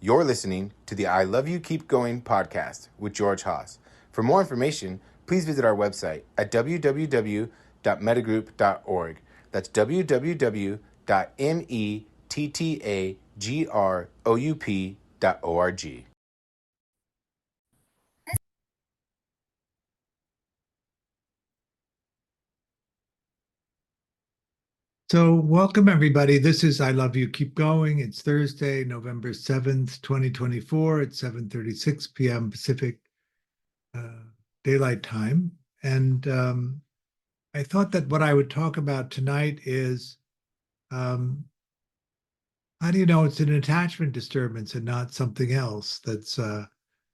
You're listening to the I Love You Keep Going podcast with George Haas. For more information, please visit our website at www.mettagroup.org. That's www.mettagroup.org. So welcome, everybody. This is I Love You Keep Going. It's Thursday, November 7th, 2024 at 7:36 p.m. Pacific Daylight Time. And I thought that what I would talk about tonight is um, how do you know it's an attachment disturbance and not something else that's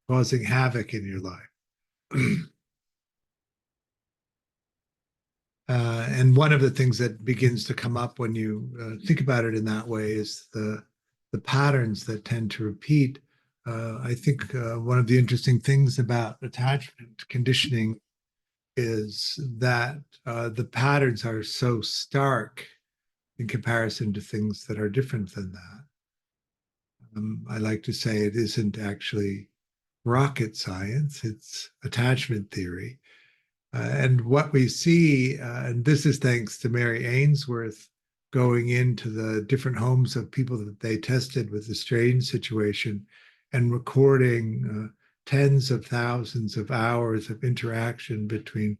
causing havoc in your life? And one of the things that begins to come up when you think about it in that way is the patterns that tend to repeat. I think one of the interesting things about attachment conditioning is that the patterns are so stark in comparison to things that are different than that. I like to say it isn't actually rocket science, it's attachment theory. And what we see, and this is thanks to Mary Ainsworth going into the different homes of people that they tested with the strange situation and recording tens of thousands of hours of interaction between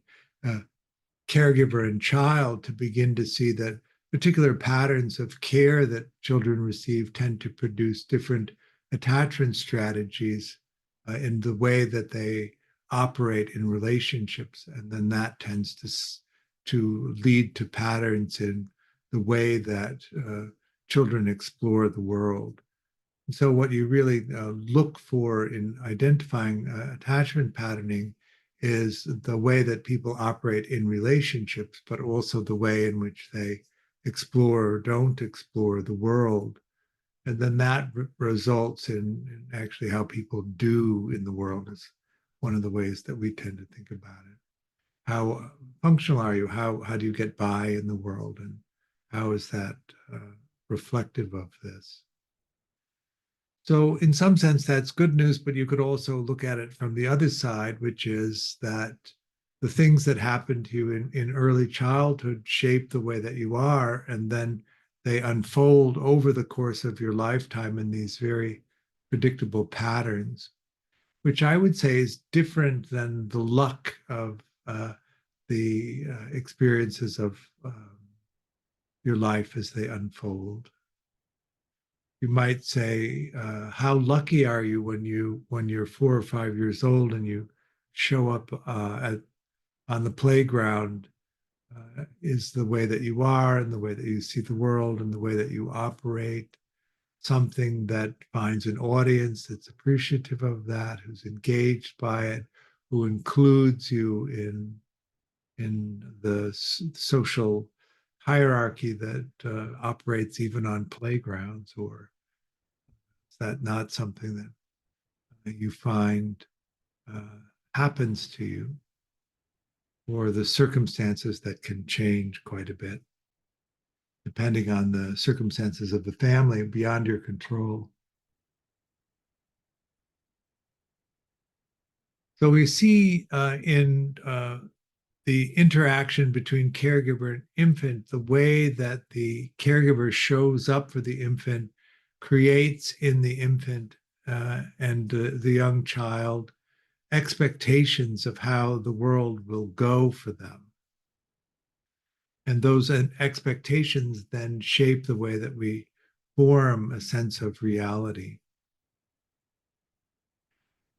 caregiver and child to begin to see that particular patterns of care that children receive tend to produce different attachment strategies in the way that they operate in relationships, and then that tends to lead to patterns in the way that children explore the world. And so, what you really look for in identifying attachment patterning is the way that people operate in relationships, but also the way in which they explore or don't explore the world. And then that results in actually how people do in the world is one of the ways that we tend to think about it. How functional are you? How do you get by in the world? And how is that reflective of this? So, in some sense, that's good news, but you could also look at it from the other side, which is that the things that happen to you in early childhood shape the way that you are, and then they unfold over the course of your lifetime in these very predictable patterns, which I would say is different than the luck of the experiences of your life as they unfold. You might say, how lucky are you when you're 4 or 5 years old and you show up on the playground is the way that you are and the way that you see the world and the way that you operate something that finds an audience that's appreciative of that, who's engaged by it, who includes you in the social hierarchy that operates even on playgrounds, or is that not something that you find happens to you, or the circumstances that can change quite a bit depending on the circumstances of the family beyond your control? So we see in the interaction between caregiver and infant, the way that the caregiver shows up for the infant creates in the infant and the young child expectations of how the world will go for them. And those expectations then shape the way that we form a sense of reality.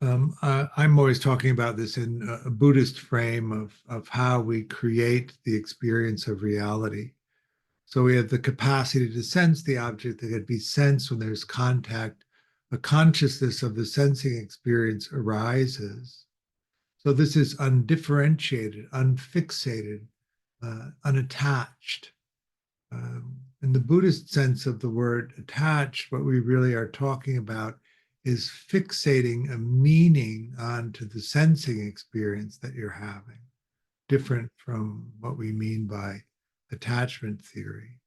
I'm always talking about this in a Buddhist frame of how we create the experience of reality. So we have the capacity to sense the object that can be sensed when there's contact. A consciousness of the sensing experience arises. So this is undifferentiated, unfixated, unattached. In the Buddhist sense of the word attached, what we really are talking about is fixating a meaning onto the sensing experience that you're having, different from what we mean by attachment theory.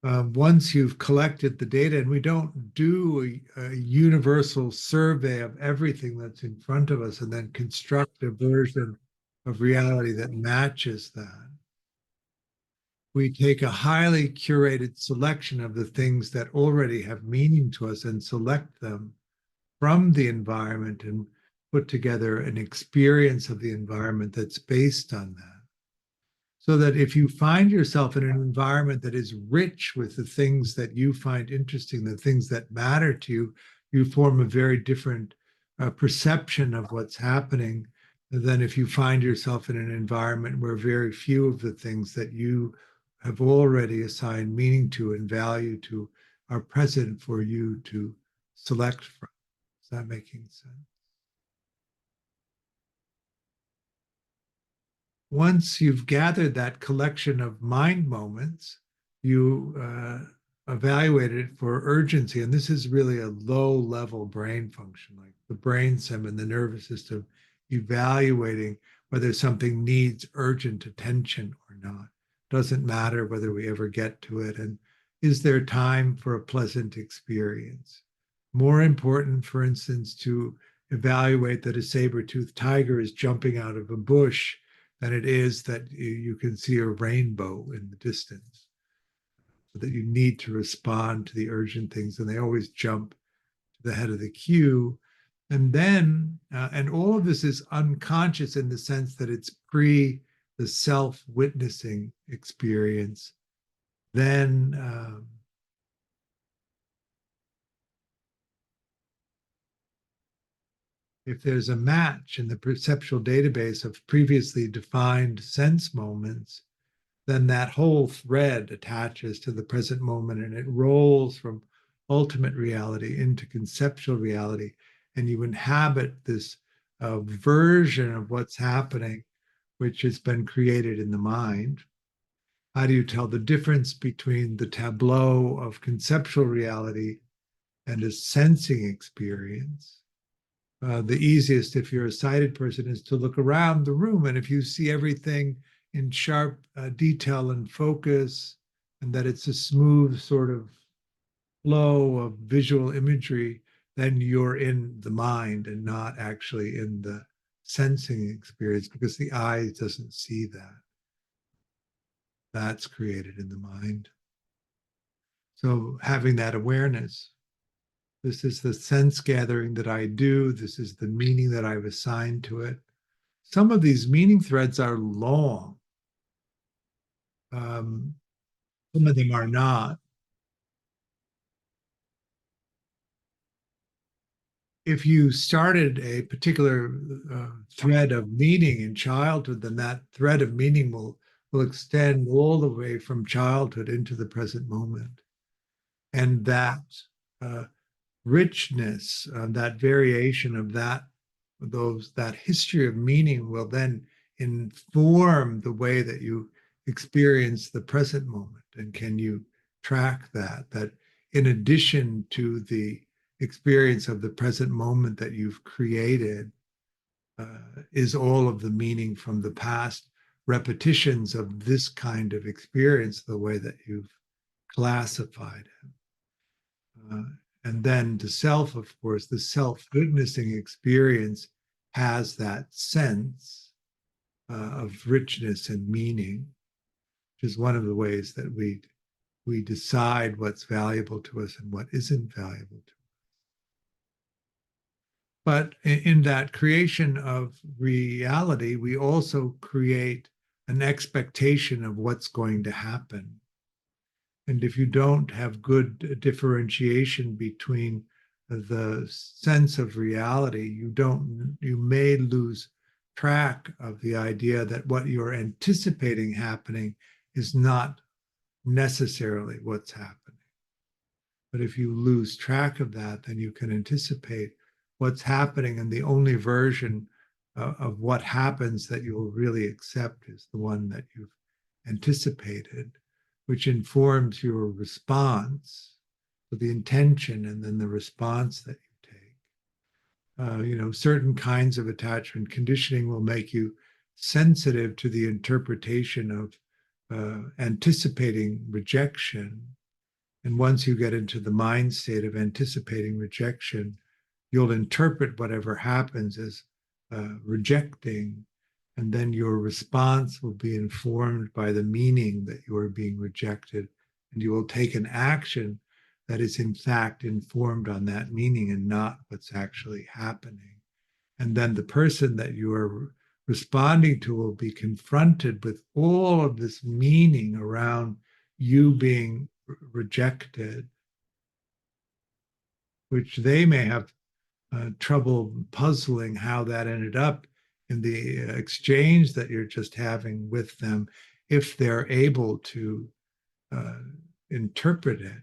once you've collected the data, and we don't do a universal survey of everything that's in front of us and then construct a version of reality that matches that. We take a highly curated selection of the things that already have meaning to us and select them from the environment and put together an experience of the environment that's based on that. So that if you find yourself in an environment that is rich with the things that you find interesting, the things that matter to you, you form a very different perception of what's happening than if you find yourself in an environment where very few of the things that you have already assigned meaning to and value to are present for you to select from. Is that making sense? Once you've gathered that collection of mind moments, you evaluate it for urgency. And this is really a low level brain function, like the brainstem and the nervous system evaluating whether something needs urgent attention or not. Doesn't matter whether we ever get to it. And is there time for a pleasant experience? More important, for instance, to evaluate that a saber-toothed tiger is jumping out of a bush than it is that you can see a rainbow in the distance. So that you need to respond to the urgent things, and they always jump to the head of the queue. And then, and all of this is unconscious in the sense that it's pre the self-witnessing experience. Then if there's a match in the perceptual database of previously defined sense moments, then that whole thread attaches to the present moment and it rolls from ultimate reality into conceptual reality. And you inhabit this version of what's happening, which has been created in the mind. How do you tell the difference between the tableau of conceptual reality and a sensing experience? The easiest, if you're a sighted person, is to look around the room. And if you see everything in sharp detail and focus, and that it's a smooth sort of flow of visual imagery, then you're in the mind and not actually in the sensing experience, because the eye doesn't see that. That's created in the mind. So having that awareness, this is the sense gathering that I do. This is the meaning that I've assigned to it. Some of these meaning threads are long. Some of them are not. If you started a particular thread of meaning in childhood, then that thread of meaning will extend all the way from childhood into the present moment. And that richness, that variation of that history of meaning will then inform the way that you experience the present moment. And can you track that in addition to the experience of the present moment that you've created, is all of the meaning from the past repetitions of this kind of experience, the way that you've classified it. And then the self, of course, the self-witnessing experience has that sense of richness and meaning, which is one of the ways that we decide what's valuable to us and what isn't valuable to us. But in that creation of reality, we also create an expectation of what's going to happen. And if you don't have good differentiation between the sense of reality, you may lose track of the idea that what you're anticipating happening is not necessarily what's happening. But if you lose track of that, then you can anticipate what's happening, and the only version of what happens that you will really accept is the one that you've anticipated, which informs your response, so the intention and then the response that you take. Certain kinds of attachment conditioning will make you sensitive to the interpretation of anticipating rejection, And once you get into the mind state of anticipating rejection, you'll interpret whatever happens as rejecting, and then your response will be informed by the meaning that you are being rejected, and you will take an action that is in fact informed on that meaning and not what's actually happening. And then the person that you are responding to will be confronted with all of this meaning around you being rejected, which they may have trouble puzzling how that ended up in the exchange that you're just having with them, if they're able to uh, interpret it.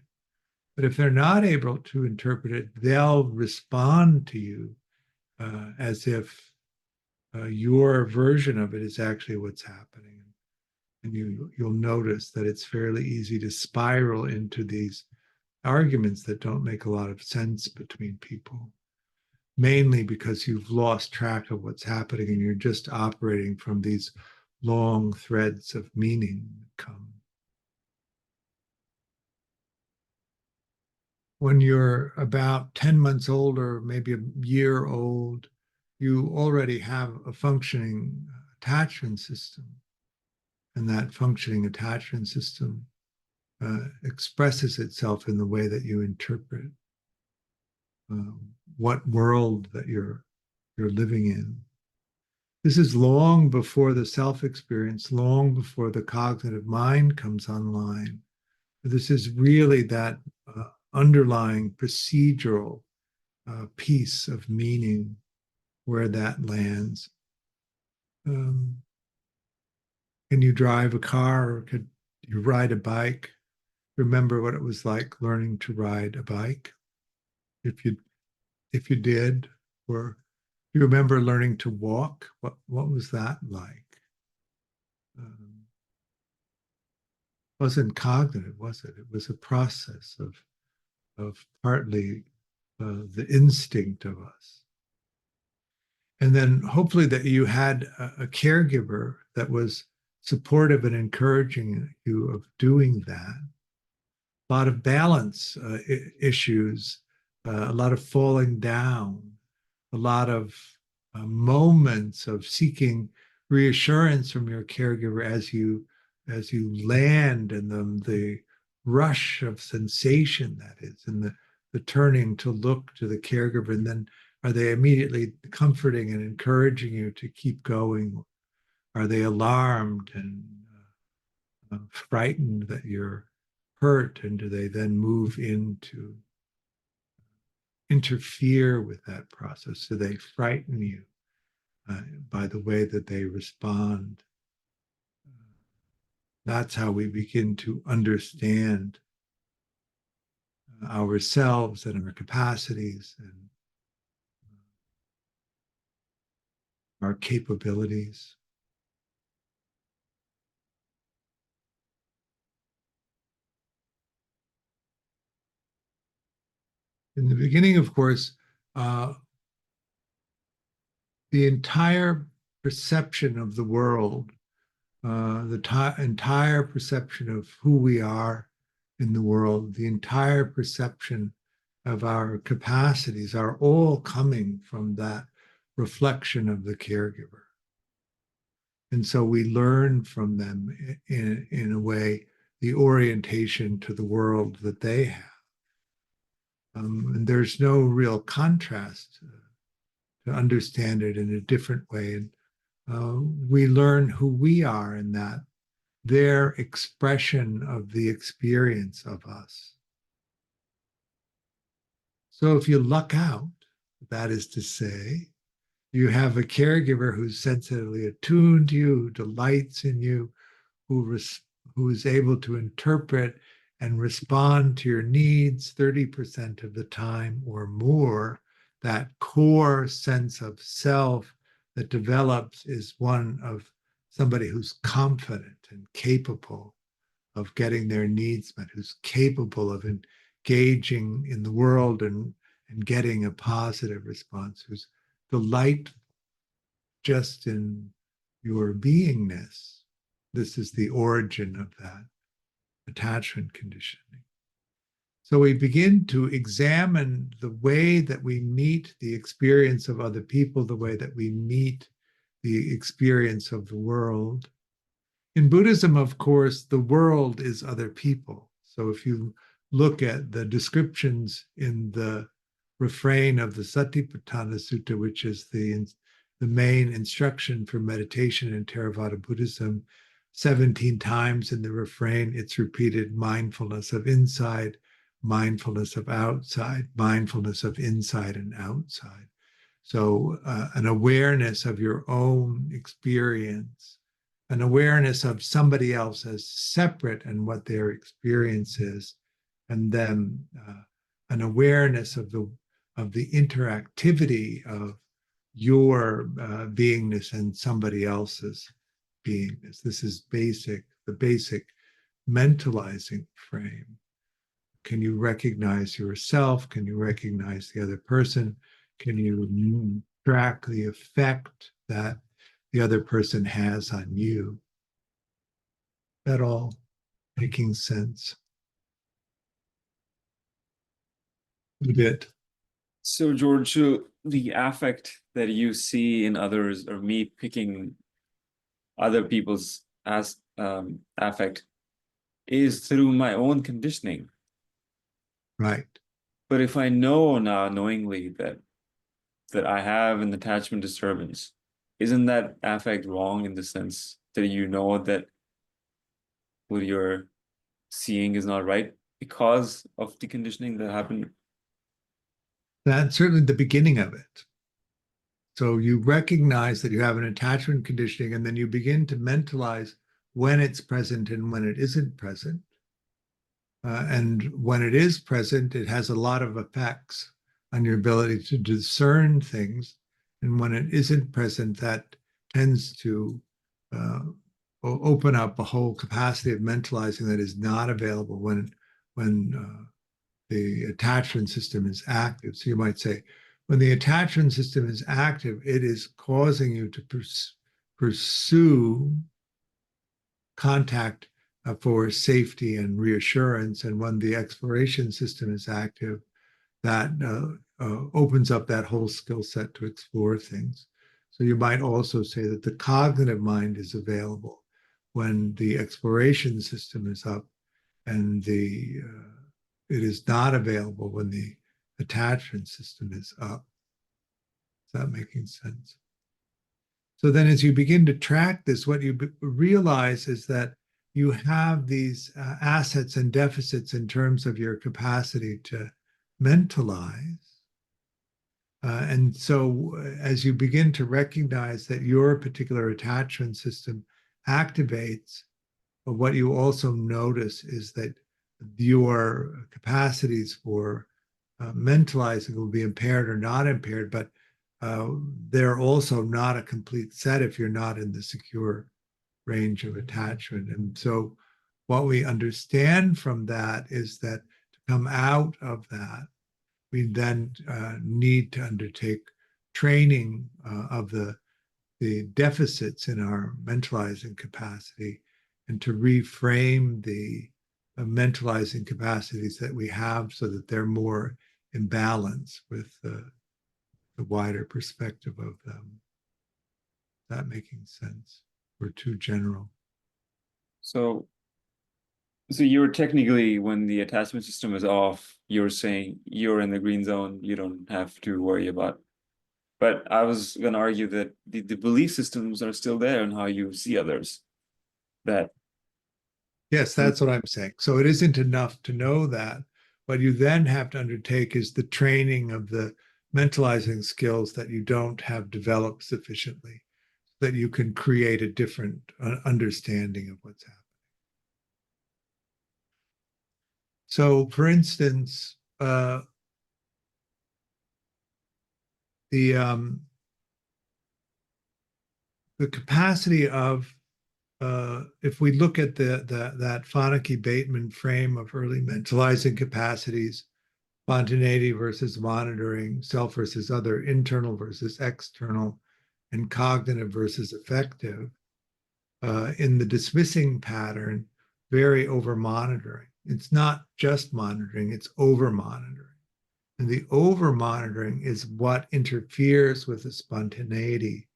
But if they're not able to interpret it, they'll respond to you as if your version of it is actually what's happening. And you'll notice that it's fairly easy to spiral into these arguments that don't make a lot of sense between people, mainly because you've lost track of what's happening and you're just operating from these long threads of meaning that come. When you're about 10 months old or maybe a year old, you already have a functioning attachment system. And that functioning attachment system expresses itself in the way that you interpret what world that you're living in. This is long before the self experience, long before the cognitive mind comes online. This is really that underlying procedural piece of meaning where that lands. Can you drive a car, or could you ride a bike? Remember what it was like learning to ride a bike? If you did, or you remember learning to walk, what was that like? Wasn't cognitive, was it? It was a process of partly the instinct of us. And then hopefully that you had a caregiver that was supportive and encouraging you of doing that. A lot of balance issues, a lot of falling down, a lot of moments of seeking reassurance from your caregiver as you land, and the rush of sensation that is, and the turning to look to the caregiver, and then are they immediately comforting and encouraging you to keep going? Are they alarmed and frightened that you're hurt, and do they then move in to interfere with that process? Do they frighten you by the way that they respond? That's how we begin to understand ourselves and our capacities and our capabilities. In the beginning, of course, the entire perception of the world, the entire perception of who we are in the world, the entire perception of our capacities are all coming from that reflection of the caregiver. And so we learn from them in a way the orientation to the world that they have. And there's no real contrast to understand it in a different way. And we learn who we are in that, their expression of the experience of us. So if you luck out, that is to say, you have a caregiver who's sensitively attuned to you, who delights in you, who is able to interpret and respond to your needs 30% of the time or more. That core sense of self that develops is one of somebody who's confident and capable of getting their needs met, who's capable of engaging in the world and getting a positive response, who's delightful just in your beingness. This is the origin of that attachment conditioning. So we begin to examine the way that we meet the experience of other people, the way that we meet the experience of the world. In Buddhism, of course, the world is other people. So if you look at the descriptions in the refrain of the Satipatthana Sutta, which is the main instruction for meditation in Theravada Buddhism, 17 times in the refrain, it's repeated mindfulness of inside, mindfulness of outside, mindfulness of inside and outside. So an awareness of your own experience, an awareness of somebody else as separate and what their experience is, and then an awareness of the interactivity of your beingness and somebody else's beingness. This is the basic mentalizing frame. Can you recognize yourself? Can you recognize the other person? Can you track the effect that the other person has on you? That all making sense? A bit. So, George, the affect that you see in others, or me picking other people's affect, is through my own conditioning. Right. But if I know now knowingly that I have an attachment disturbance, isn't that affect wrong in the sense that you know that what you're seeing is not right because of the conditioning that happened? That's certainly the beginning of it. So you recognize that you have an attachment conditioning, and then you begin to mentalize when it's present and when it isn't present. And when it is present, it has a lot of effects on your ability to discern things. And when it isn't present, that tends to open up a whole capacity of mentalizing that is not available when the attachment system is active. So you might say, when the attachment system is active, it is causing you to pursue contact for safety and reassurance. And when the exploration system is active, that opens up that whole skill set to explore things. So you might also say that the cognitive mind is available when the exploration system is up, and it is not available when the attachment system is up. Is that making sense? So then as you begin to track this, what you realize is that you have these assets and deficits in terms of your capacity to mentalize. And so as you begin to recognize that your particular attachment system activates, what you also notice is that your capacities for mentalizing will be impaired or not impaired, but they're also not a complete set if you're not in the secure range of attachment. And so what we understand from that is that to come out of that, we then need to undertake training of the deficits in our mentalizing capacity, and to reframe the mentalizing capacities that we have so that they're more in balance with the wider perspective of them. Is that making sense? Or too general? So you're technically, when the attachment system is off, you're saying you're in the green zone, you don't have to worry about. But I was going to argue that the belief systems are still there in how you see others. That Yes, that's what I'm saying. So it isn't enough to know that. What you then have to undertake is the training of the mentalizing skills that you don't have developed sufficiently, so that you can create a different understanding of what's happening. So, for instance, the capacity of if we look at that Fonagy-Bateman frame of early mentalizing capacities, spontaneity versus monitoring, self versus other, internal versus external, and cognitive versus affective, in the dismissing pattern, very over monitoring. It's not just monitoring, it's over monitoring. And the over monitoring is what interferes with the spontaneity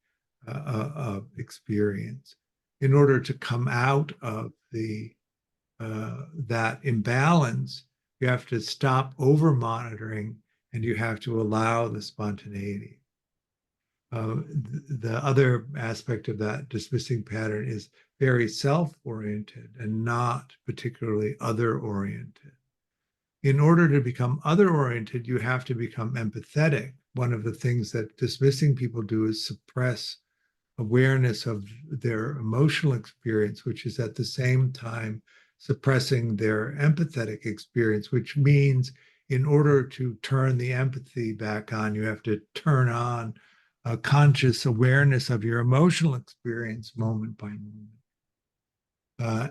of experience. In order to come out of that imbalance, you have to stop over monitoring and you have to allow the spontaneity. The other aspect of that dismissing pattern is very self-oriented and not particularly other-oriented. In order to become other-oriented, you have to become empathetic. One of the things that dismissing people do is suppress awareness of their emotional experience, which is at the same time suppressing their empathetic experience, which means in order to turn the empathy back on, you have to turn on a conscious awareness of your emotional experience moment by moment.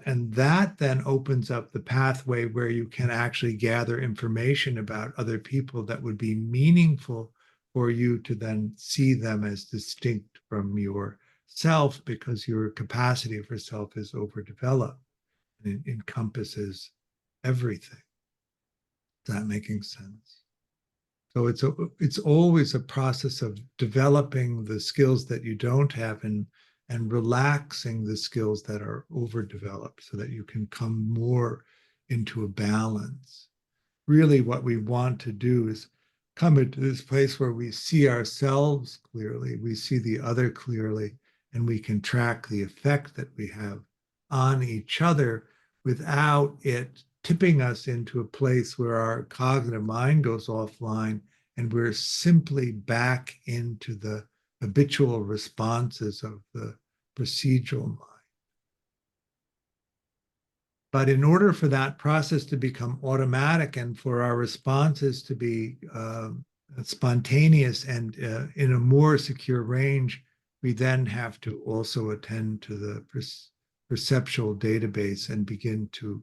And that then opens up the pathway where you can actually gather information about other people that would be meaningful for you to then see them as distinct from yourself, because your capacity for self is overdeveloped and it encompasses everything. Is that making sense? So it's always a process of developing the skills that you don't have and relaxing the skills that are overdeveloped so that you can come more into a balance. Really, what we want to do is come into this place where we see ourselves clearly, we see the other clearly, and we can track the effect that we have on each other without it tipping us into a place where our cognitive mind goes offline and we're simply back into the habitual responses of the procedural mind. But in order for that process to become automatic and for our responses to be spontaneous and in a more secure range, we then have to also attend to the perceptual database and begin to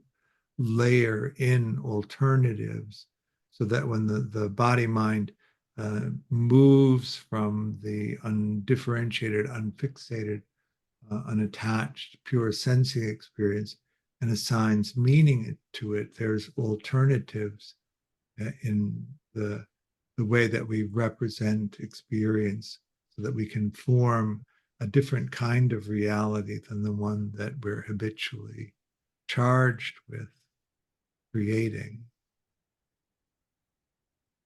layer in alternatives so that when the body mind moves from the undifferentiated, unfixated, unattached, pure sensing experience and assigns meaning to it, there's alternatives in the way that we represent experience so that we can form a different kind of reality than the one that we're habitually charged with creating.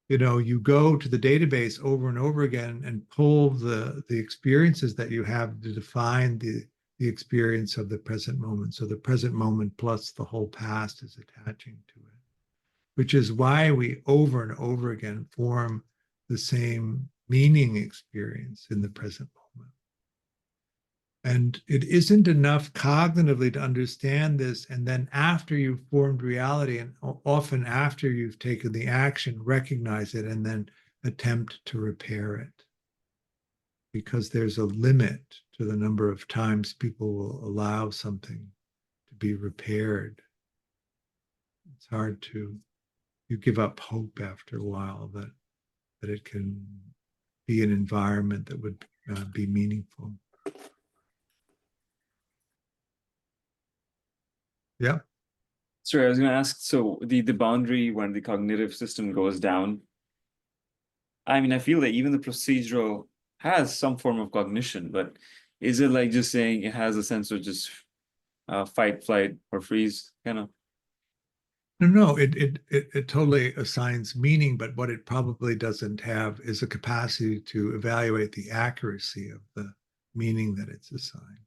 You know, you go to the database over and over again and pull the experiences that you have to define the experience of the present moment. So the present moment plus the whole past is attaching to it, which is why we over and over again form the same meaning experience in the present moment. And it isn't enough cognitively to understand this. And then after you've formed reality, and often after you've taken the action, recognize it and then attempt to repair it. Because there's a limit to the number of times people will allow something to be repaired. It's hard to, you give up hope after a while that it can be an environment that would be meaningful. Yeah. Sorry, I was going to ask, so the boundary when the cognitive system goes down, I mean, I feel that even the procedural has some form of cognition, but is it like just saying it has a sense of just fight, flight, or freeze kind of? No, it totally assigns meaning, but what it probably doesn't have is a capacity to evaluate the accuracy of the meaning that it's assigned.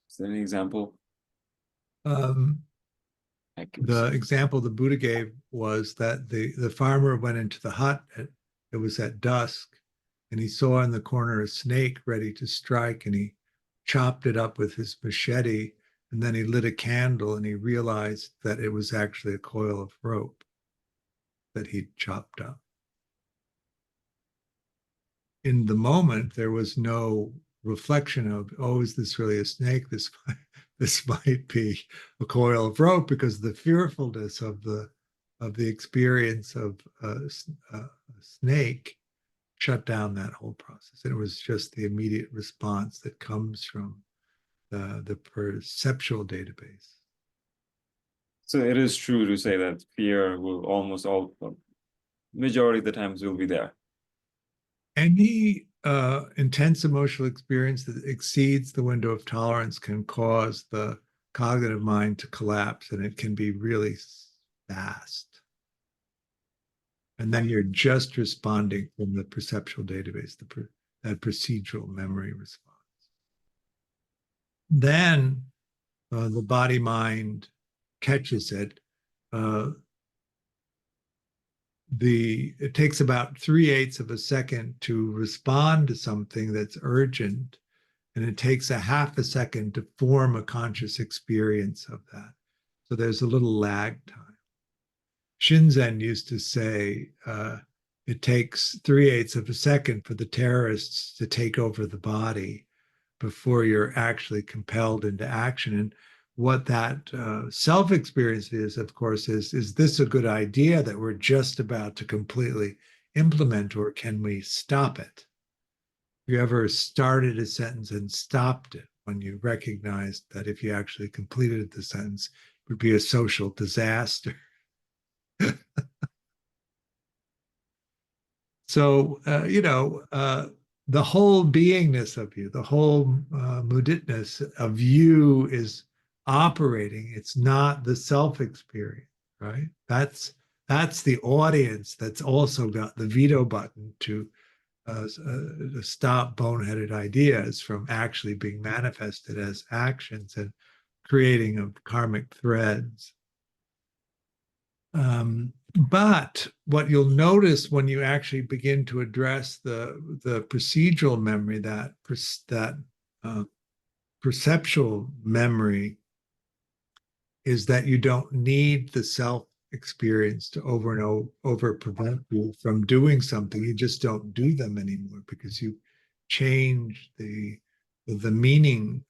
Is there an example? The example the Buddha gave was that the farmer went into the hut. It was at dusk, and he saw in the corner a snake ready to strike, and he chopped it up with his machete, and then he lit a candle, and he realized that it was actually a coil of rope that he'd chopped up. In the moment, there was no reflection of, oh, is this really a snake? This might be a coil of rope, because the fearfulness of the experience of a snake shut down that whole process. And it was just the immediate response that comes from the perceptual database. So it is true to say that fear will almost all, majority of the times will be there. Any intense emotional experience that exceeds the window of tolerance can cause the cognitive mind to collapse, and it can be really fast. And then you're just responding from the perceptual database, that procedural memory response. Then the body mind catches it. It takes about 3/8 of a second to respond to something that's urgent, and it takes a half a second to form a conscious experience of that. So there's a little lag time. Shinzen used to say it takes 3/8 of a second for the terrorists to take over the body before you're actually compelled into action. And what that self-experience is, of course, is this a good idea that we're just about to completely implement, or can we stop it? Have you ever started a sentence and stopped it when you recognized that if you actually completed the sentence, it would be a social disaster? So, the whole beingness of you, the whole muditness of you is operating. It's not the self-experience, right? That's the audience that's also got the veto button to stop boneheaded ideas from actually being manifested as actions and creating of karmic threads. But what you'll notice when you actually begin to address the procedural memory, that perceptual memory, is that you don't need the self experience to over and over prevent you from doing something. You just don't do them anymore because you change the meaning,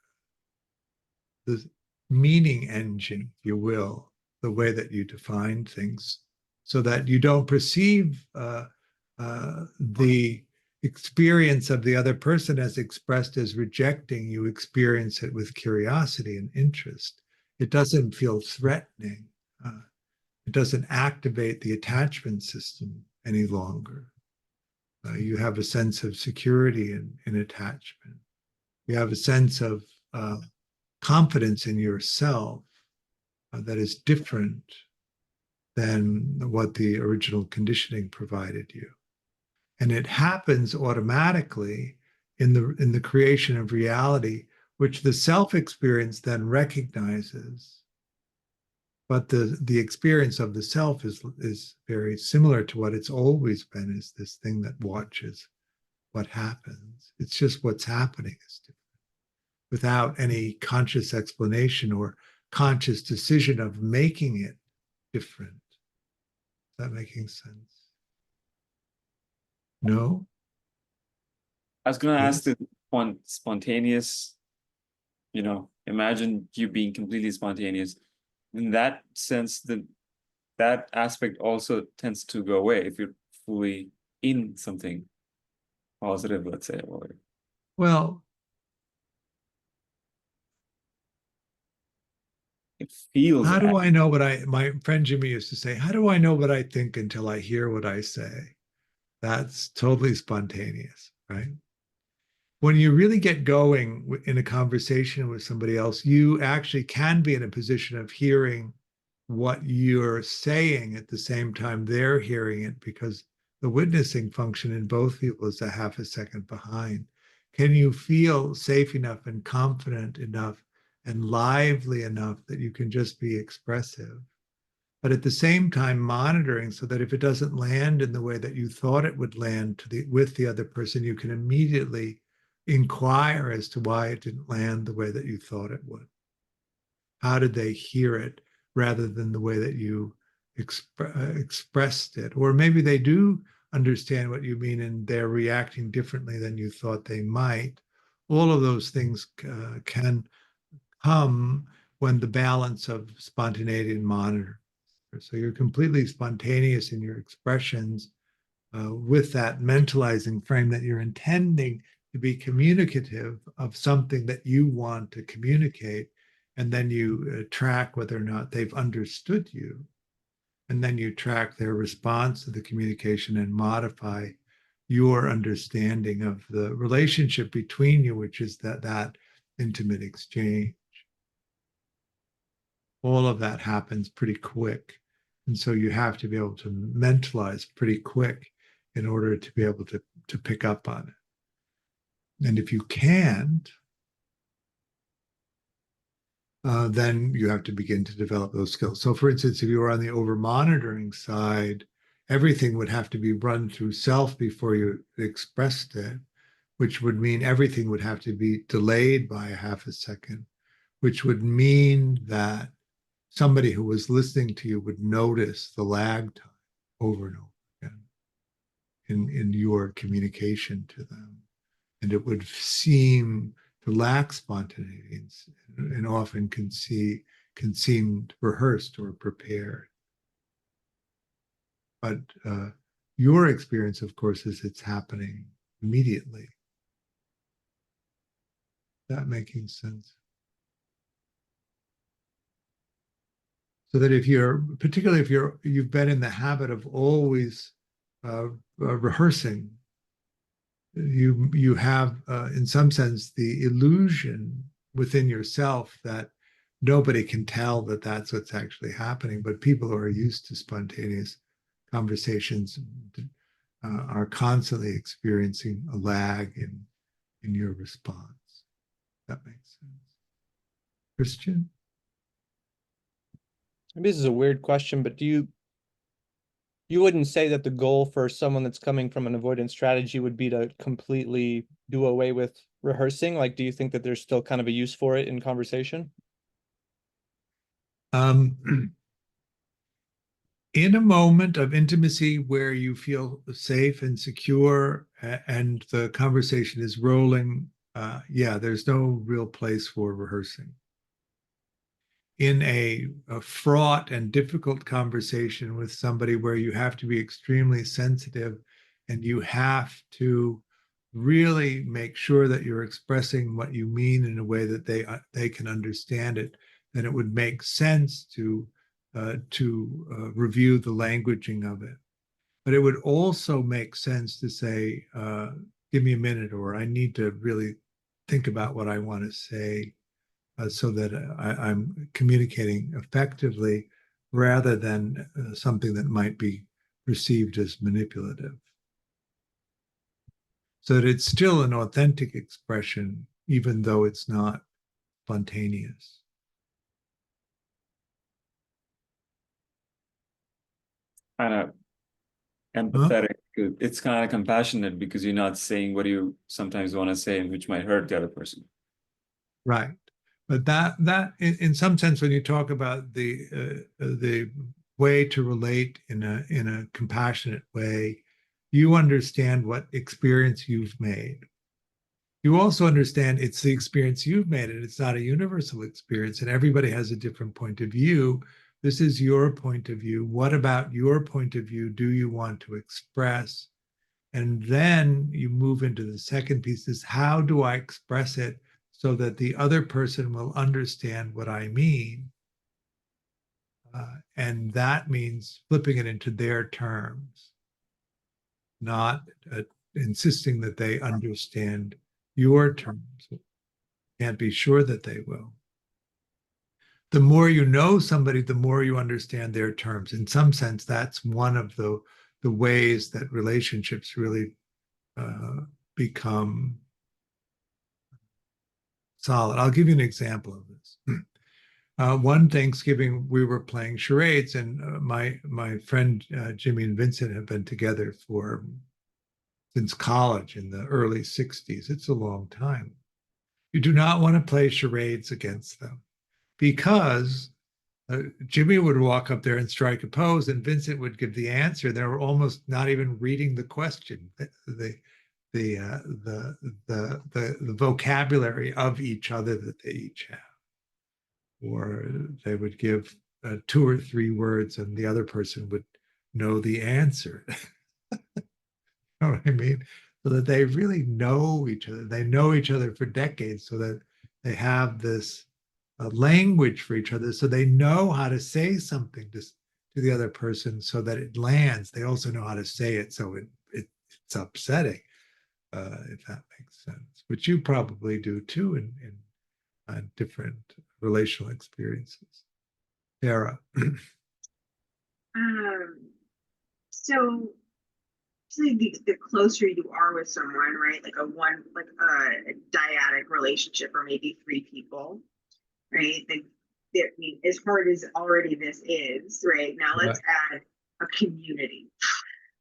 the meaning engine, if you will, the way that you define things, so that you don't perceive the experience of the other person as expressed as rejecting. You experience it with curiosity and interest. It doesn't feel threatening. It doesn't activate the attachment system any longer. You have a sense of security in attachment. You have a sense of confidence in yourself that is different than what the original conditioning provided you. And it happens automatically in the creation of reality, which the self-experience then recognizes. But the experience of the self is very similar to what it's always been, is this thing that watches what happens. It's just what's happening is different, without any conscious explanation or conscious decision of making it different. Is that making sense? No? I was going to ask Yes. the spontaneous, imagine you being completely spontaneous. In that sense, that aspect also tends to go away if you're fully in something positive, let's say. Or Well, it feels how do I know my friend Jimmy used to say, how do I know what I think until I hear what I say? That's totally spontaneous, right? When you really get going in a conversation with somebody else, you actually can be in a position of hearing what you're saying at the same time they're hearing it, because the witnessing function in both people is a half a second behind. Can you feel safe enough and confident enough and lively enough that you can just be expressive, but at the same time monitoring, so that if it doesn't land in the way that you thought it would land with the other person, you can immediately inquire as to why it didn't land the way that you thought it would. How did they hear it rather than the way that you expressed it? Or maybe they do understand what you mean and they're reacting differently than you thought they might. All of those things can come when the balance of spontaneity and monitor. So you're completely spontaneous in your expressions with that mentalizing frame that you're intending to be communicative of something that you want to communicate, and then you track whether or not they've understood you, and then you track their response to the communication and modify your understanding of the relationship between you, which is that intimate exchange. All of that happens pretty quick. And so you have to be able to mentalize pretty quick in order to be able to pick up on it. And if you can't, then you have to begin to develop those skills. So for instance, if you were on the over-monitoring side, everything would have to be run through self before you expressed it, which would mean everything would have to be delayed by a half a second, which would mean that somebody who was listening to you would notice the lag time over and over again in your communication to them. And it would seem to lack spontaneity and often can seem rehearsed or prepared. But your experience, of course, is it's happening immediately. That making sense? So that particularly if you've been in the habit of always rehearsing, you have, in some sense, the illusion within yourself that nobody can tell that that's what's actually happening. But people who are used to spontaneous conversations are constantly experiencing a lag in your response. That makes sense. Christian? Maybe this is a weird question, but you wouldn't say that the goal for someone that's coming from an avoidance strategy would be to completely do away with rehearsing? Like, do you think that there's still kind of a use for it in conversation? In a moment of intimacy where you feel safe and secure and the conversation is rolling, yeah, there's no real place for rehearsing. In a fraught and difficult conversation with somebody where you have to be extremely sensitive and you have to really make sure that you're expressing what you mean in a way that they can understand it, then it would make sense to review the languaging of it. But it would also make sense to say, give me a minute, or I need to really think about what I want to say so that I'm communicating effectively rather than something that might be perceived as manipulative. So that it's still an authentic expression, even though it's not spontaneous. Kind of empathetic. It's kind of compassionate because you're not saying what you sometimes want to say, and which might hurt the other person. Right. But that in some sense, when you talk about the way to relate in a compassionate way, you understand what experience you've made. You also understand it's the experience you've made, and it's not a universal experience, and everybody has a different point of view. This is your point of view. What about your point of view do you want to express? And then you move into the second piece is how do I express it so that the other person will understand what I mean? And that means flipping it into their terms, not insisting that they understand your terms. Can't be sure that they will. The more you know somebody, the more you understand their terms. In some sense, that's one of the ways that relationships really become solid. I'll give you an example of this. One Thanksgiving, we were playing charades, and my friend Jimmy and Vincent have been together since college in the early 60s. It's a long time. You do not want to play charades against them because Jimmy would walk up there and strike a pose, and Vincent would give the answer. They were almost not even reading the question. The vocabulary of each other that they each have. Or they would give 2 or 3 words and the other person would know the answer. You know what I mean? so that they really know each other. They know each other for decades, so that they have this language for each other, so they know how to say something to the other person so that it lands. They also know how to say it so it's upsetting, if that makes sense, which you probably do too in different relational experiences. Sarah. So the closer you are with someone, right? Like a dyadic relationship, or maybe three people, right? I mean, as hard as already this is, right? Now let's add a community.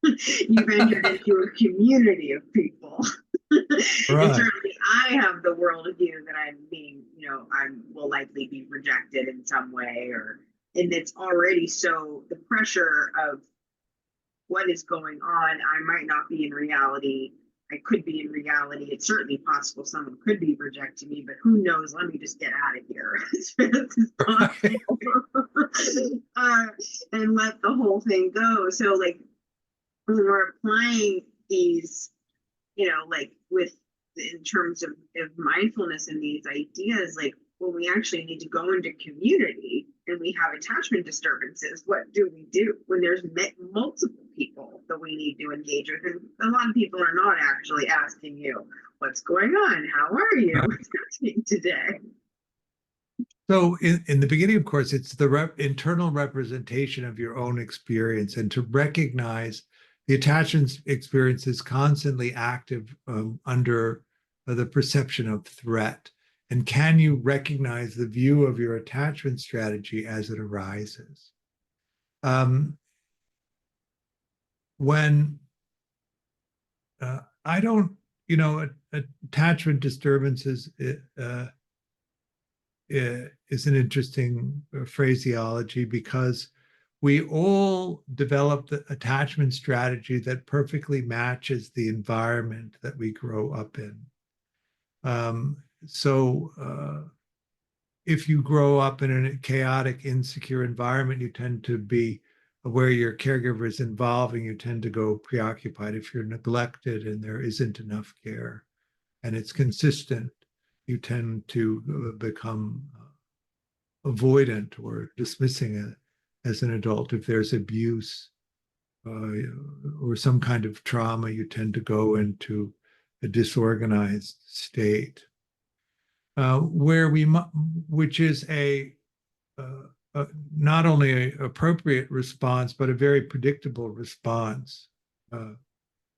You've entered into a community of people. Right. And certainly I have the worldview that I'm being, I will likely be rejected in some way, and it's already so the pressure of what is going on. I might not be in reality. I could be in reality. It's certainly possible someone could be rejecting me, but who knows? Let me just get out of here and let the whole thing go. So, like, when we're applying these, like in terms of mindfulness and these ideas, like when we actually need to go into community and we have attachment disturbances, what do we do when there's multiple people that we need to engage with? And a lot of people are not actually asking you, what's going on? How are you? What's happening today? So in the beginning, of course, it's the internal representation of your own experience, and to recognize the attachment experience is constantly active under the perception of threat. And can you recognize the view of your attachment strategy as it arises? When I don't, attachment disturbances is an interesting phraseology, because we all develop the attachment strategy that perfectly matches the environment that we grow up in. So if you grow up in a chaotic, insecure environment, you tend to be where your caregiver is involved, and you tend to go preoccupied. If you're neglected and there isn't enough care and it's consistent, you tend to become avoidant or dismissing it as an adult. If there's abuse or some kind of trauma, you tend to go into a disorganized state, which is not only an appropriate response, but a very predictable response.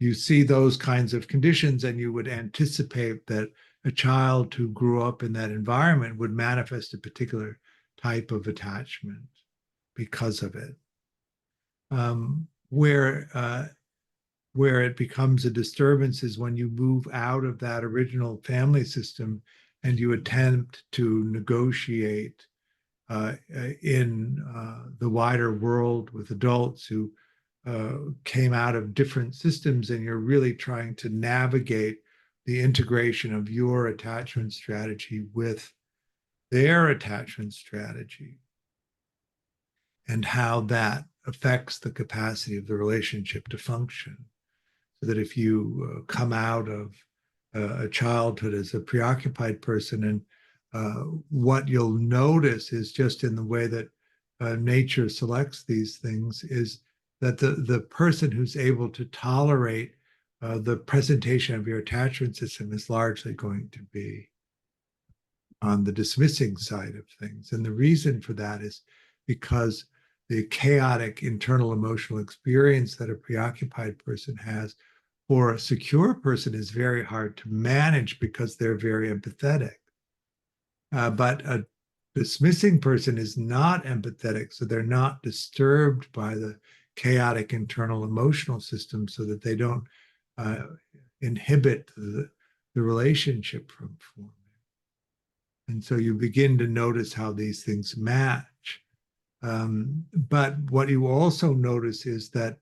You see those kinds of conditions, and you would anticipate that a child who grew up in that environment would manifest a particular type of attachment because of it. Where it becomes a disturbance is when you move out of that original family system and you attempt to negotiate in the wider world with adults who came out of different systems, and you're really trying to navigate the integration of your attachment strategy with their attachment strategy, and how that affects the capacity of the relationship to function. So that if you come out of a childhood as a preoccupied person, and what you'll notice is, just in the way that nature selects these things, is that the person who's able to tolerate the presentation of your attachment system is largely going to be on the dismissing side of things. And the reason for that is because the chaotic internal emotional experience that a preoccupied person has, for a secure person, is very hard to manage because they're very empathetic. But a dismissing person is not empathetic, so they're not disturbed by the chaotic internal emotional system, so that they don't inhibit the relationship from forming. And so you begin to notice how these things match. But what you also notice is that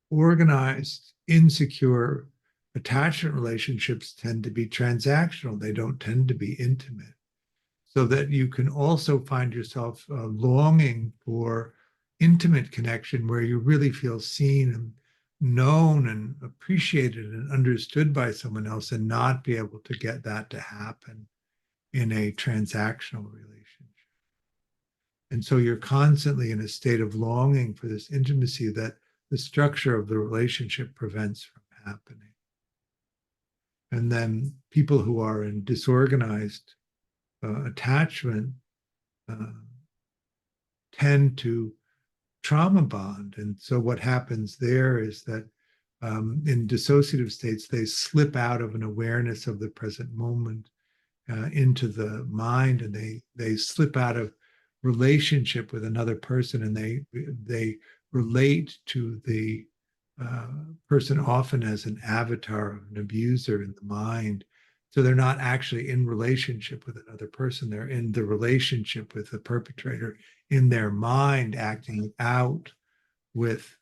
organized, insecure attachment relationships tend to be transactional. They don't tend to be intimate. So that you can also find yourself longing for intimate connection, where you really feel seen and known and appreciated and understood by someone else, and not be able to get that to happen in a transactional relationship. And so you're constantly in a state of longing for this intimacy that the structure of the relationship prevents from happening. And then people who are in disorganized attachment tend to trauma bond. And so what happens there is that in dissociative states, they slip out of an awareness of the present moment into the mind, and they slip out of relationship with another person, and they relate to the person often as an avatar of an abuser in the mind. So they're not actually in relationship with another person. They're in the relationship with the perpetrator in their mind, acting out with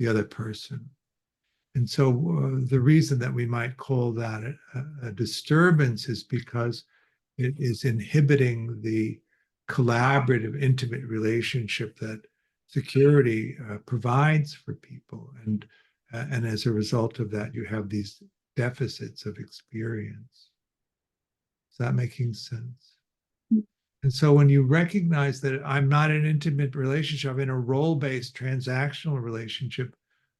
the other person. And so the reason that we might call that a disturbance is because it is inhibiting the collaborative, intimate relationship that security provides for people. And as a result of that, you have these deficits of experience. Is that making sense? And so when you recognize that I'm not in an intimate relationship, I'm in a role-based transactional relationship,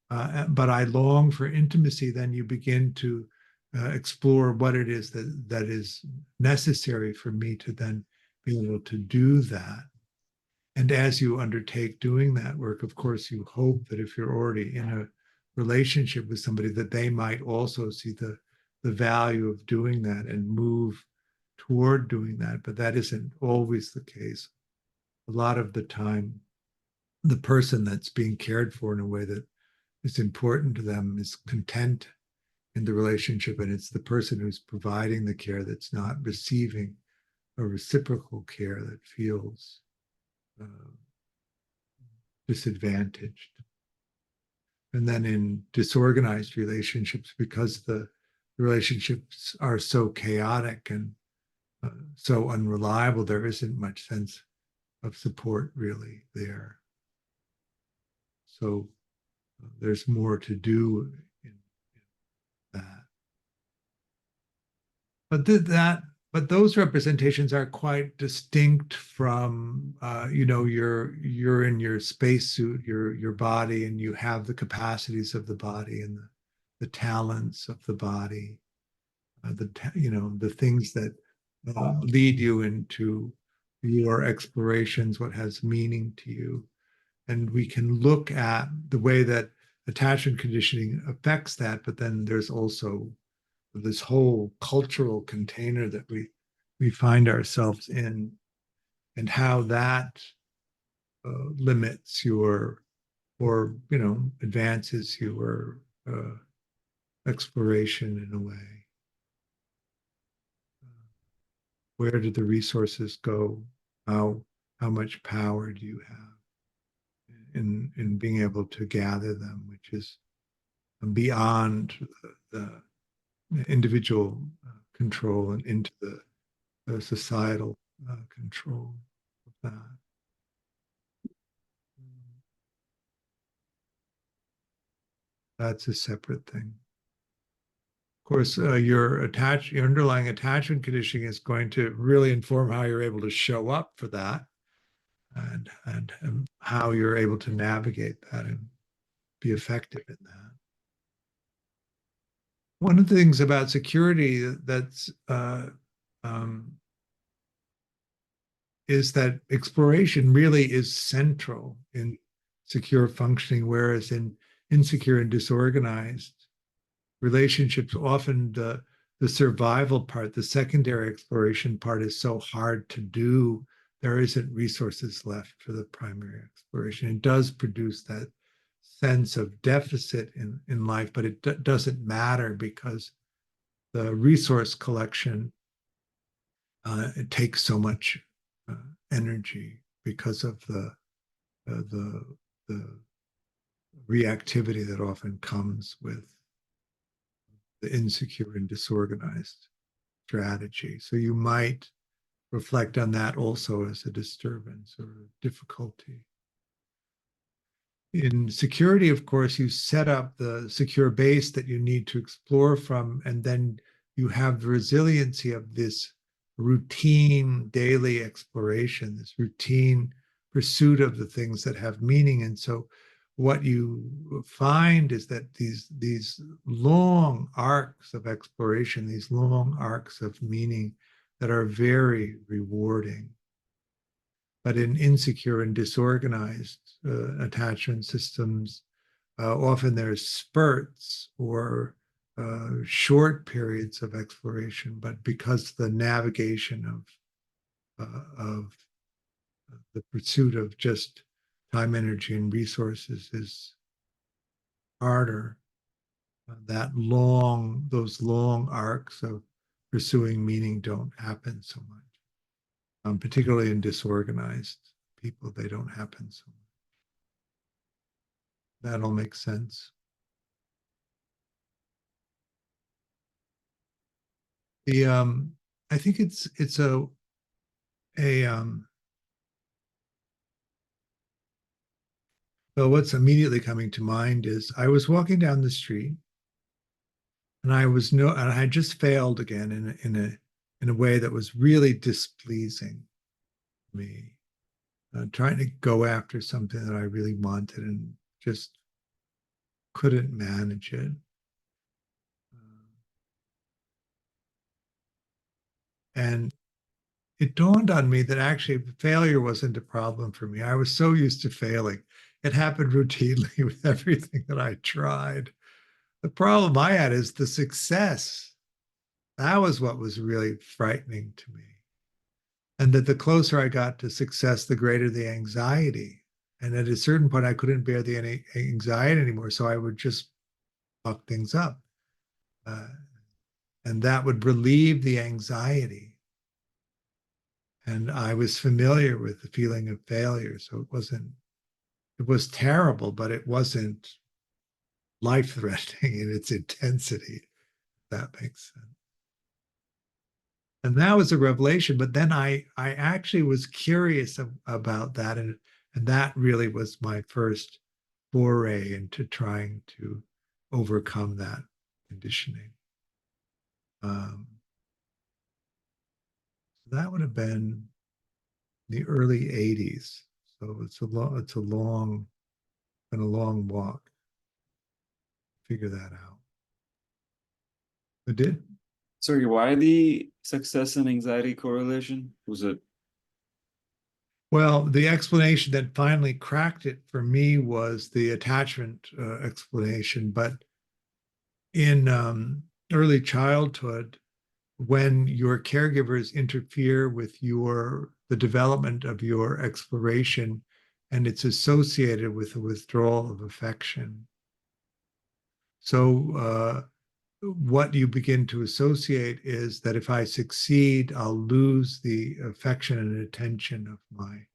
but I long for intimacy, then you begin to explore what it is that is necessary for me to then be able to do that. And as you undertake doing that work, of course, you hope that if you're already in a relationship with somebody, that they might also see the value of doing that and move toward doing that. But that isn't always the case. A lot of the time, the person that's being cared for in a way that is important to them is content in the relationship, and it's the person who's providing the care that's not receiving a reciprocal care that feels disadvantaged. And then in disorganized relationships, because the relationships are so chaotic and so unreliable, there isn't much sense of support really there. So there's more to do in that. But those representations are quite distinct from you're in your spacesuit, your body, and you have the capacities of the body and the talents of the body, the things that lead you into your explorations, what has meaning to you. And we can look at the way that attachment conditioning affects that, but then there's also this whole cultural container that we find ourselves in, and how that limits your, or advances your exploration in a way. Where do the resources go? How much power do you have in being able to gather them, which is beyond the individual control and into the societal control of that. That's a separate thing. Of course, your underlying attachment conditioning is going to really inform how you're able to show up for that, and how you're able to navigate that and be effective in that. One of the things about security that's is that exploration really is central in secure functioning, whereas in insecure and disorganized relationships, often the survival part, the secondary exploration part, is so hard to do. There isn't resources left for the primary exploration. It does produce that sense of deficit in life, but it doesn't matter because the resource collection it takes so much energy because of the reactivity that often comes with the insecure and disorganized strategy. So you might reflect on that also as a disturbance or a difficulty. In security, of course, you set up the secure base that you need to explore from, and then you have the resiliency of this routine daily exploration, this routine pursuit of the things that have meaning. And so what you find is that these long arcs of exploration, these long arcs of meaning that are very rewarding. But in insecure and disorganized attachment systems, often there's spurts or short periods of exploration, but because the navigation of the pursuit of just time, energy, and resources is harder, those long arcs of pursuing meaning don't happen so much. Particularly in disorganized people, they don't happen so much. That all makes sense. The I think it's a well, what's immediately coming to mind is I was walking down the street and and I just failed again in a way that was really displeasing to me. Trying to go after something that I really wanted and just couldn't manage it. And it dawned on me that actually failure wasn't a problem for me. I was so used to failing. It happened routinely with everything that I tried. The problem I had is the success. That was what was really frightening to me. And that the closer I got to success, the greater the anxiety. And at a certain point, I couldn't bear the anxiety anymore. So I would just fuck things up. And that would relieve the anxiety. And I was familiar with the feeling of failure. So it was terrible, but it wasn't life-threatening in its intensity, if that makes sense. And that was a revelation. But then I actually was curious about that. And that really was my first foray into trying to overcome that conditioning. That would have been the early 80s. So it's a long walk. Figure that out. It did. Sorry, why the success and anxiety correlation? Was it? Well, the explanation that finally cracked it for me was the attachment explanation. But in early childhood, when your caregivers interfere with the development of your exploration, and it's associated with the withdrawal of affection. So what you begin to associate is that if I succeed, I'll lose the affection and attention of my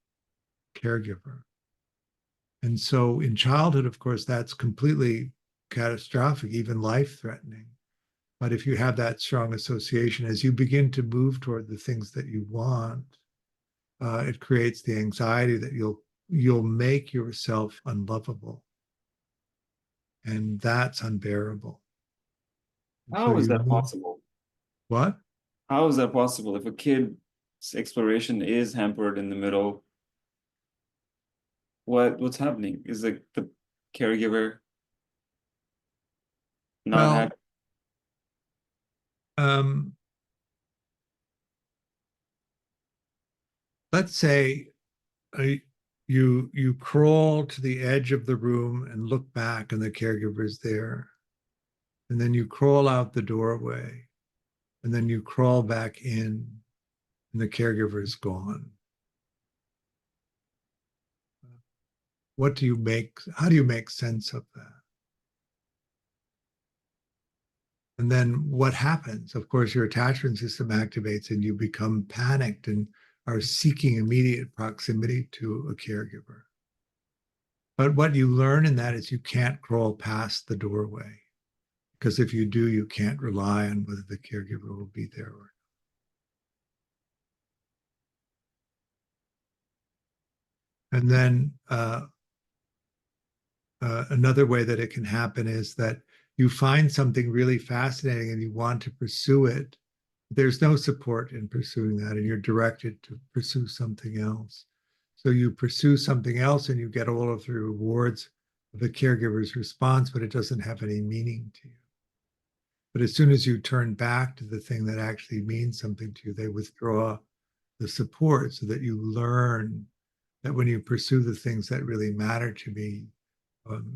caregiver. And so in childhood, of course, that's completely catastrophic, even life-threatening. But if you have that strong association, as you begin to move toward the things that you want, it creates the anxiety that you'll make yourself unlovable. And that's unbearable. How is that possible? What? How is that possible? If a kid's exploration is hampered in the middle, what's happening? Is the caregiver not happy? Let's say you crawl to the edge of the room and look back and the caregiver is there. And then you crawl out the doorway and then you crawl back in and the caregiver is gone. How do you make sense of that? And then what happens? Of course, your attachment system activates and you become panicked and are seeking immediate proximity to a caregiver. But what you learn in that is you can't crawl past the doorway, because if you do, you can't rely on whether the caregiver will be there or not. And then Another way that it can happen is that you find something really fascinating and you want to pursue it. There's no support in pursuing that, and you're directed to pursue something else. So you pursue something else and you get all of the rewards of the caregiver's response, but it doesn't have any meaning to you. But as soon as you turn back to the thing that actually means something to you, they withdraw the support so that you learn that when you pursue the things that really matter to me,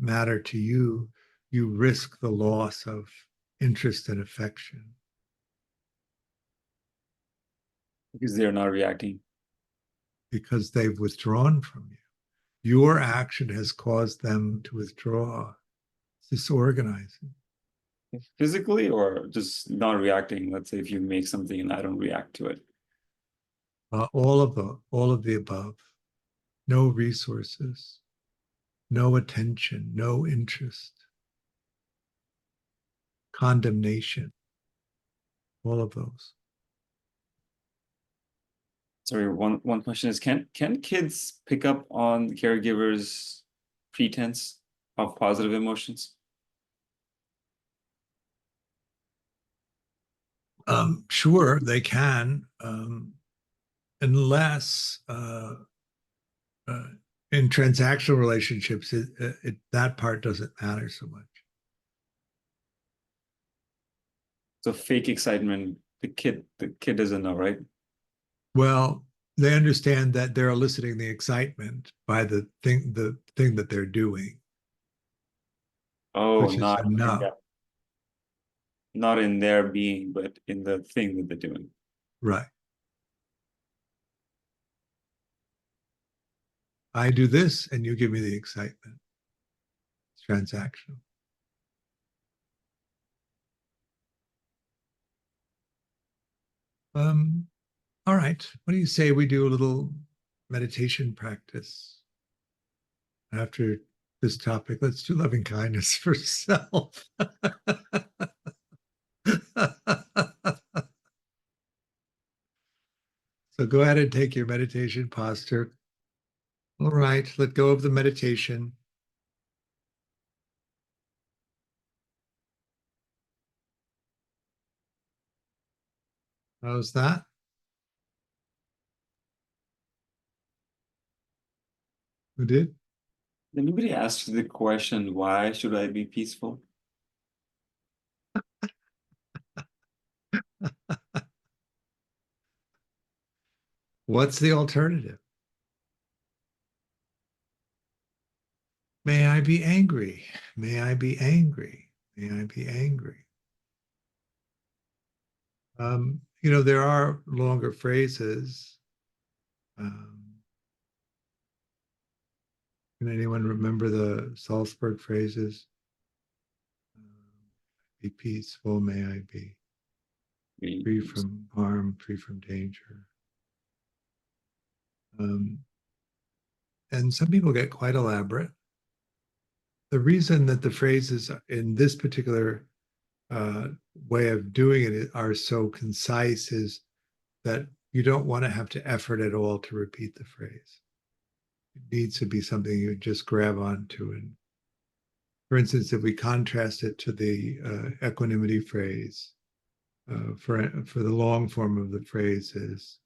matter to you, you risk the loss of interest and affection. Because they're not reacting. Because they've withdrawn from you. Your action has caused them to withdraw. It's disorganizing. Physically or just not reacting? Let's say if you make something and I don't react to it. All of the above. No resources, no attention, no interest, condemnation, all of those. Sorry, one question is, can kids pick up on caregivers' pretense of positive emotions? Sure, they can, unless in transactional relationships, that part doesn't matter so much. So fake excitement, the kid doesn't know, right? Well, they understand that they're eliciting the excitement by the thing that they're doing. Oh, which is enough. Not in their being, but in the thing that they're doing. Right. I do this and you give me the excitement. It's transactional. All right. What do you say we do a little meditation practice after this topic? Let's do loving kindness for self. So go ahead and take your meditation posture. All right, let go of the meditation. How's that? Who did? Anybody asked the question, why should I be peaceful? What's the alternative? May I be angry? May I be angry? May I be angry? There are longer phrases. Can anyone remember the Salzburg phrases? Be peaceful, may I be. Free from harm, free from danger. And some people get quite elaborate. The reason that the phrases in this particular way of doing it are so concise is that you don't want to have to effort at all to repeat the phrase. It needs to be something you just grab onto. And for instance, if we contrast it to the equanimity phrase, for the long form of the phrase is,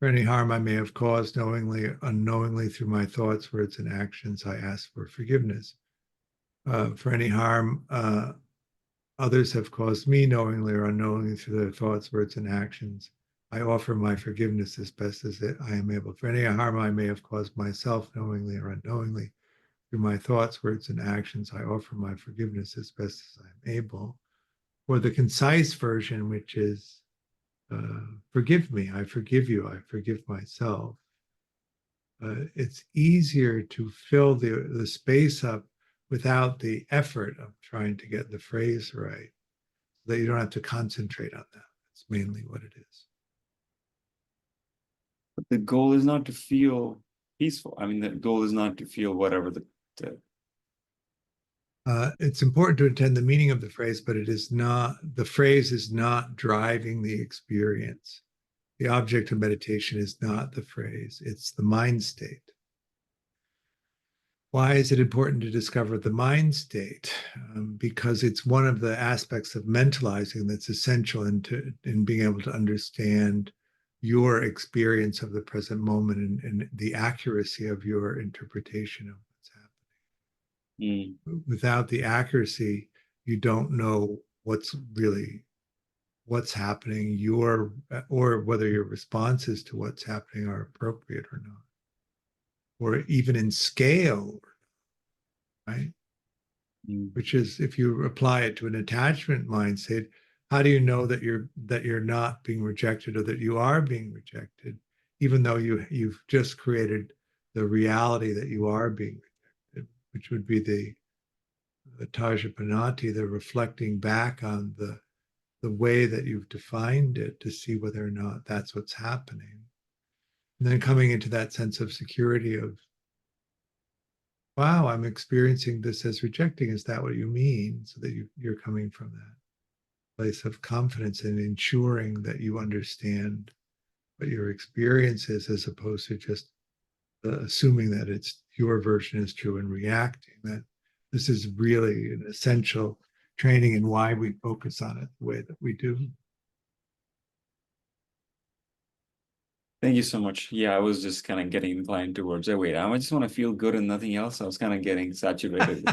for any harm I may have caused knowingly, unknowingly through my thoughts, words, and actions, I ask for forgiveness. For any harm others have caused me knowingly or unknowingly through their thoughts, words, and actions, I offer my forgiveness as best as I am able. For any harm I may have caused myself knowingly or unknowingly through my thoughts, words, and actions, I offer my forgiveness as best as I am able. Or the concise version, which is, forgive me, I forgive you, I forgive myself. It's easier to fill the space up without the effort of trying to get the phrase right, so that you don't have to concentrate on that. That's mainly what it is. But the goal is not to feel peaceful. I mean, the goal is not to feel whatever It's important to attend the meaning of the phrase, but the phrase is not driving the experience. The object of meditation is not the phrase, it's the mind state. Why is it important to discover the mind state? Because it's one of the aspects of mentalizing that's essential in being able to understand your experience of the present moment and the accuracy of your interpretation of what's happening. Without the accuracy, you don't know what's happening, or whether your responses to what's happening are appropriate or not, or even in scale, right? Which is, if you apply it to an attachment mindset, how do you know that you're not being rejected, or that you are being rejected, even though you've just created the reality that you are being rejected, which would be the Tajapanati, the reflecting back on the way that you've defined it to see whether or not that's what's happening. And then coming into that sense of security of, wow, I'm experiencing this as rejecting. Is that what you mean? So that you're coming from that place of confidence and ensuring that you understand what your experience is, as opposed to just assuming that it's your version is true and reacting. That this is really an essential training and why we focus on it the way that we do. Thank you so much. Yeah, I was just kind of getting inclined towards, wait, I just want to feel good and nothing else. I was kind of getting saturated.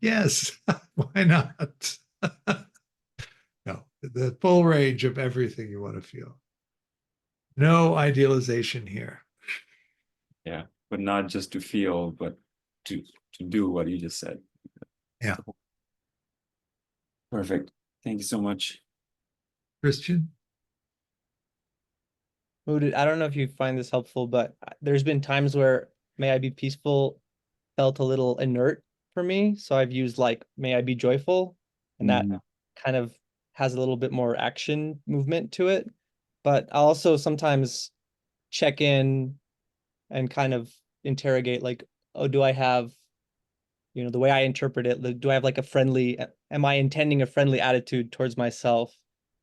Yes, why not? No, the full range of everything you want to feel. No idealization here. Yeah, but not just to feel, but to do what you just said. Yeah. Perfect. Thank you so much. Christian? Udit, I don't know if you find this helpful, but there's been times where may I be peaceful felt a little inert for me. So I've used like may I be joyful, and that kind of has a little bit more action movement to it. But I also sometimes check in and kind of interrogate like, oh, do I have, the way I interpret it, do I have like am I intending a friendly attitude towards myself,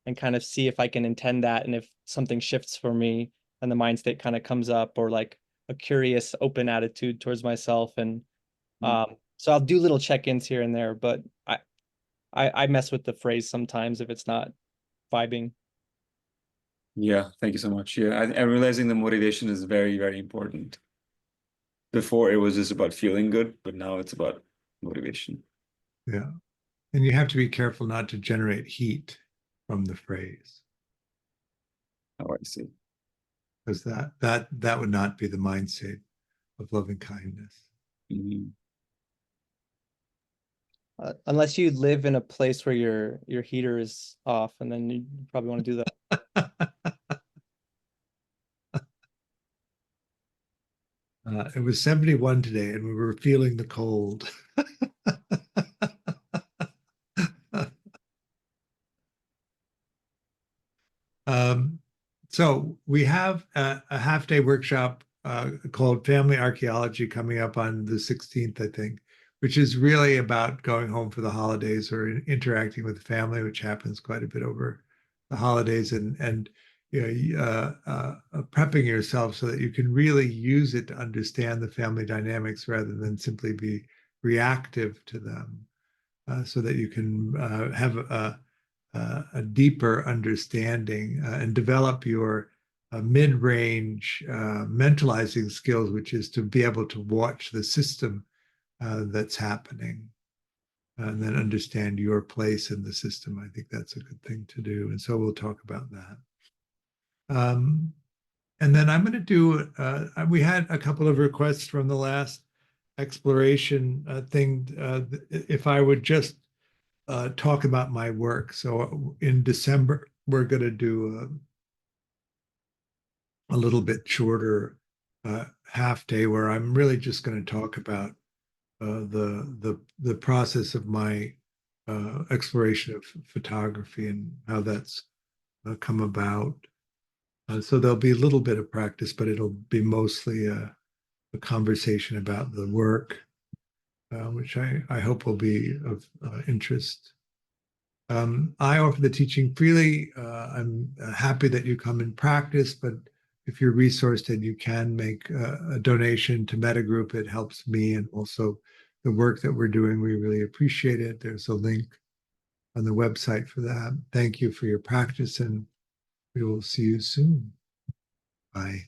and kind of see if I can intend that, and if something shifts for me and the mind state kind of comes up, or like a curious open attitude towards myself. And so I'll do little check-ins here and there, but I mess with the phrase sometimes if it's not vibing. Yeah, thank you so much. Yeah, I'm realizing the motivation is very, very important. Before it was just about feeling good, but now it's about motivation. Yeah. And you have to be careful not to generate heat from the phrase. Oh, I see. Because that would not be the mindset of loving kindness. Unless you live in a place where your heater is off, and then you probably want to do that. It was 71 today, and we were feeling the cold. So we have a half-day workshop called Family Archaeology coming up on the 16th, I think, which is really about going home for the holidays or interacting with the family, which happens quite a bit over the holidays, and prepping yourself so that you can really use it to understand the family dynamics rather than simply be reactive to them, so that you can have a deeper understanding and develop your mid-range mentalizing skills, which is to be able to watch the system that's happening and then understand your place in the system. I think that's a good thing to do. And so we'll talk about that. And then I'm going to do, we had a couple of requests from the last exploration thing, if I would just talk about my work. So in December, we're going to do a little bit shorter half day where I'm really just going to talk about the process of my exploration of photography and how that's come about. So there'll be a little bit of practice, but it'll be mostly a conversation about the work, which I hope will be of interest. I offer the teaching freely. I'm happy that you come and practice, but if you're resourced and you can make a donation to Mettagroup, it helps me and also the work that we're doing. We really appreciate it. There's a link on the website for that. Thank you for your practice, and we will see you soon. Bye.